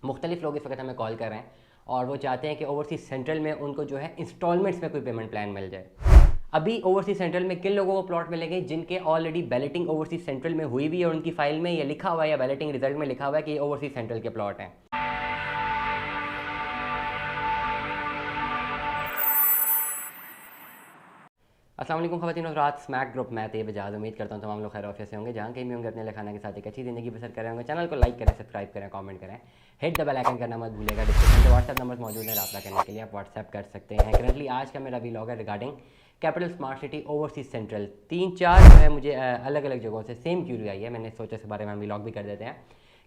मुख्तलिफ लोग इस वक्त हमें कॉल कर रहे हैं और वो चाहते हैं कि ओवरसीज़ सेंट्रल में उनको जो है इंस्टॉलमेंट्स में कोई पेमेंट प्लान मिल जाए। अभी ओवरसीज़ सेंट्रल में किन लोगों को प्लॉट मिलेंगे जिनके ऑलरेडी बैलेटिंग ओवरसीज़ सेंट्रल में हुई हुई है और उनकी फाइल में ये लिखा हुआ है या बैलेटिंग रिजल्ट में लिखा हुआ है कि ये ओवरसीज़ सेंट्रल के प्लॉट हैं। अस्सलाम वालेकुम ख़वातीन और रात स्मैक ग्रुप मैं तैयब एजाज उम्मीद करता हूँ तमाम लोग खैर ऑफिस से होंगे, जहाँ कहीं भी होंगे अपने खाना के साथ एक अच्छी ज़िंदगी बसर कर रहे होंगे। चैनल को लाइक करें, सब्सक्राइब करें, कमेंट करें, हिट द बेल आइकन करना मत भूलिएगा। डिस्क्रिप्शन में व्हाट्सएप नंबर मौजूद है, रब्ता करने के लिए आप व्हाट्सएप कर सकते हैं। करंटली आज का मेरा व्लॉग है regarding capital smart city overseas central. 3-4 जो है मुझे अलग अलग जगहों से सेम क्यूरी आई है, मैंने सोचा इस बारे में हम व्लॉग भी कर देते हैं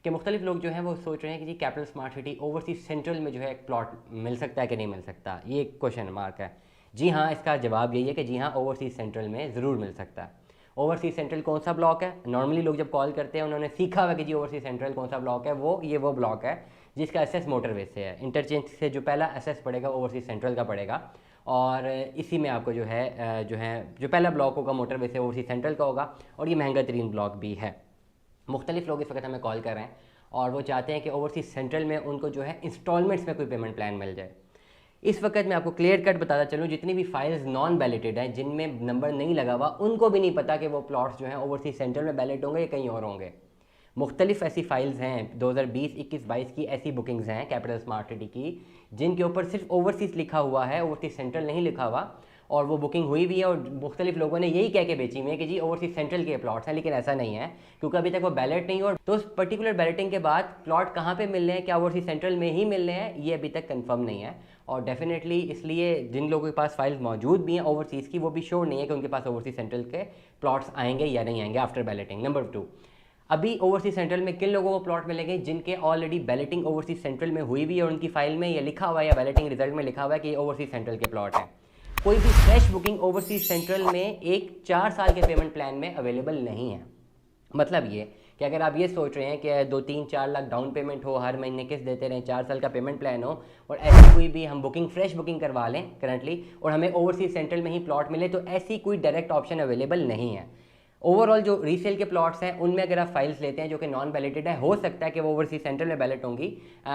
कि मुख्तलिफ लोग जो हैं वो सोच रहे हैं कि जी capital smart city overseas central में जो है एक प्लॉट मिल सकता है कि नहीं मिल सकता, ये एक क्वेश्चन मार्क है। जी हाँ, इसका जवाब यही है कि जी हाँ, ओवरसीज़ सेंट्रल में ज़रूर मिल सकता है। ओवरसीज़ सेंट्रल कौन सा ब्लॉक है? नॉर्मली लोग जब कॉल करते हैं उन्होंने सीखा हुआ कि जी ओवरसीज़ सेंट्रल कौन सा ब्लॉक है, वो ब्लॉक है जिसका एसेस मोटरवे से है। इंटरचेंज से जो पहला एसेस पड़ेगा ओवरसीज़ सेंट्रल का पड़ेगा और इसी में आपको जो पहला ब्लॉक होगा मोटरवे से ओवरसीज़ सेंट्रल का होगा और ये महंगा तरीन ब्लॉक भी है। मुख्तलिफ लोग इस वक्त हमें कॉल कर रहे हैं और वो चाहते हैं कि ओवरसीज़ सेंट्रल में उनको जो है इंस्टॉलमेंट्स में कोई पेमेंट प्लान मिल जाए। इस वक्त मैं आपको क्लियर कट बताता चलूँ, जितनी भी फाइल्स नॉन बैलेटेड हैं जिनमें नंबर नहीं लगा हुआ उनको भी नहीं पता कि वो प्लॉट्स जो हैं ओवरसीज़ सेंट्रल में बैलेट होंगे या कहीं और होंगे। मुख्तलिफ ऐसी फाइल्स हैं 2020, 21, 22 की ऐसी बुकिंग्स हैं कैपिटल स्मार्ट सिटी की जिनके ऊपर सिर्फ ओवरसीज़ लिखा हुआ है, ओवरसीज़ सेंट्रल नहीं लिखा हुआ, और वो बुकिंग हुई भी है और मुख्तलिफ लोगों ने यही कह के बेची हुई है कि जी ओवरसीज़ सेंट्रल के प्लॉट्स हैं, लेकिन ऐसा नहीं है क्योंकि अभी तक वो बैलेट नहीं हो। तो उस पर्टिकुलर बैलेटिंग के बाद प्लॉट कहाँ पे मिल रहे हैं, क्या ओवरसीज़ सेंट्रल में ही मिल रहे हैं, ये अभी तक कंफर्म नहीं है। और डेफिनेटली इसलिए जिन लोगों के पास फाइल्स मौजूद भी हैं ओवरसीज़ की, वो भी श्योर नहीं है कि उनके पास ओवरसीज़ सेंट्रल के प्लॉट्स आएंगे या नहीं आएंगे आफ्टर बैलेटिंग। नंबर 2, अभी ओवरसीज़ सेंट्रल में किन लोगों को प्लॉट मिलेंगे जिनके ऑलरेडी बैलेटिंग ओवरसीज़ सेंट्रल में हुई हुई है और उनकी फाइल में ये लिखा हुआ है या बैलेटिंग रिजल्ट में लिखा हुआ है कि ये ओवरसीज़ सेंट्रल के प्लॉट हैं। कोई भी फ्रेश बुकिंग ओवरसीज़ सेंट्रल में एक 4 साल के पेमेंट प्लान में अवेलेबल नहीं है। मतलब ये कि अगर आप ये सोच रहे हैं कि 2-3-4 लाख डाउन पेमेंट हो, हर महीने किस्त देते रहें, 4 साल का पेमेंट प्लान हो और ऐसी कोई भी हम फ्रेश बुकिंग करवा लें करंटली और हमें ओवरसीज़ सेंट्रल में ही प्लॉट मिले, तो ऐसी कोई डायरेक्ट ऑप्शन अवेलेबल नहीं है। ओवरऑल जो रीसेल के प्लॉट्स हैं उनमें अगर आप फाइल्स लेते हैं जो कि नॉन बैलेटेड है, हो सकता है कि वो ओवरसीज़ सेंट्रल में बैलेट होंगी,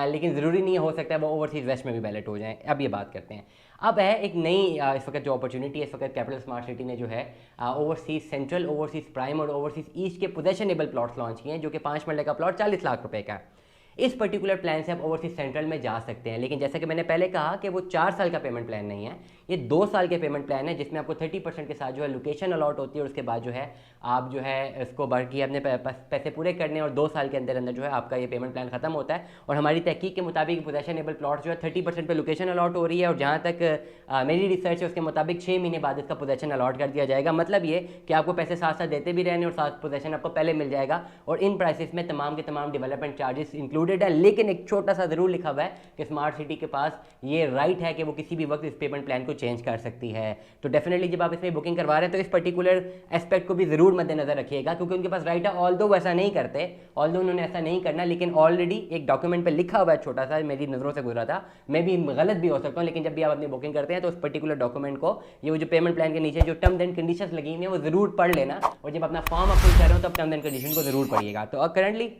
लेकिन ज़रूरी नहीं है, हो सकता है वो ओवरसीज़ वेस्ट में भी बैलेट हो जाएँ। अब ये बात करते हैं, अब है एक नई इस वक्त जो अपॉर्चुनिटी है, इस वक्त कैपिटल स्मार्ट सिटी ने जो है ओवरसीज़ सेंट्रल, ओवरसीज़ प्राइम और ओवरसीज़ ईस्ट के पोजेशनेबल प्लॉट्स लॉन्च किए हैं जो कि 5 मरले का प्लॉट 40 लाख रुपए का है। इस पर्टिकुलर प्लान से आप ओवरसीज़ सेंट्रल में जा सकते हैं, लेकिन जैसा कि मैंने पहले कहा कि वो 4 साल का पेमेंट प्लान नहीं है, ये 2 साल के पेमेंट प्लान है जिसमें आपको 30% के साथ जो है लोकेशन अलॉट होती है और उसके बाद जो है आप जो है इसको बाकी अपने पैसे पूरे करने और 2 साल के अंदर अंदर जो है आपका ये पेमेंट प्लान खत्म होता है। और हमारी तहकीक के मुताबिक पोजेशनेबल प्लॉट जो है 30% पे लोकेशन अलॉट हो रही है और जहाँ तक मेरी रिसर्च है उसके मुताबिक 6 महीने बाद इसका पोजेशन अलॉट कर दिया जाएगा। मतलब ये कि आपको पैसे साथ साथ देते भी रहने और साथ पोजेशन आपको पहले मिल जाएगा और इन प्राइसेस में तमाम के तमाम डेवलपमेंट चार्जेस इंक्लूडेड है। लेकिन एक छोटा सा जरूर लिखा हुआ है कि स्मार्ट सिटी के पास ये राइट है कि वो किसी भी वक्त इस पेमेंट प्लान को चेंज कर सकती है। तो डेफिनेटली जब आप इसमें बुकिंग करवा रहे हैं तो इस पर्टिकुलर एस्पेक्ट को भी जरूर मद्देनजर रखिएगा क्योंकि उनके पास राइट है। ऑल्दो वो ऐसा नहीं करते, ऑल्दो उन्होंने ऐसा नहीं करना, लेकिन ऑलरेडी एक डॉक्यूमेंट पे लिखा हुआ है, छोटा सा मेरी नजरों से गुजरा था, मैं भी गलत भी हो सकता हूँ, लेकिन जब भी आप अपनी बुकिंग करते हैं तो उस पर्टिकुलर डॉक्यूमेंट को, ये वो जो पेमेंट प्लान के नीचे जो टर्म्स एंड कंडीशंस लगी हुई है वो जरूर पढ़ लेना और जब अपना फॉर्म अप्रूव कर रहे हो तो टर्म्स एंड कंडीशन को जरूर पढ़िएगा। तो करंटली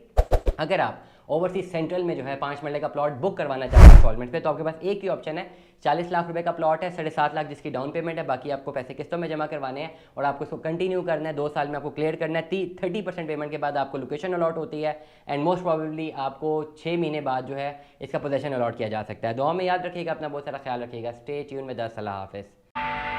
अगर आप ओवरसीज़ सेंट्रल में जो है 5 मरले का प्लॉट बुक करवाना चाहते हैं इंस्टॉलमेंट पे, तो आपके पास एक ही ऑप्शन है। 40 लाख रुपए का प्लॉट है, 7.5 लाख जिसकी डाउन पेमेंट है, बाकी आपको पैसे किस्तों में जमा करवाने हैं और आपको इसको कंटिन्यू करना है। 2 साल में आपको क्लियर करना है। 30% पेमेंट के बाद आपको लोकेशन अलॉट होती है एंड मोस्ट प्रोबेबली आपको 6 महीने बाद जो है इसका पोजेशन अलॉट किया जा सकता है। दुआ में याद रखिएगा, अपना बहुत सारा ख्याल रखिएगा। Stay tune with us. अल्लाह हाफिज़।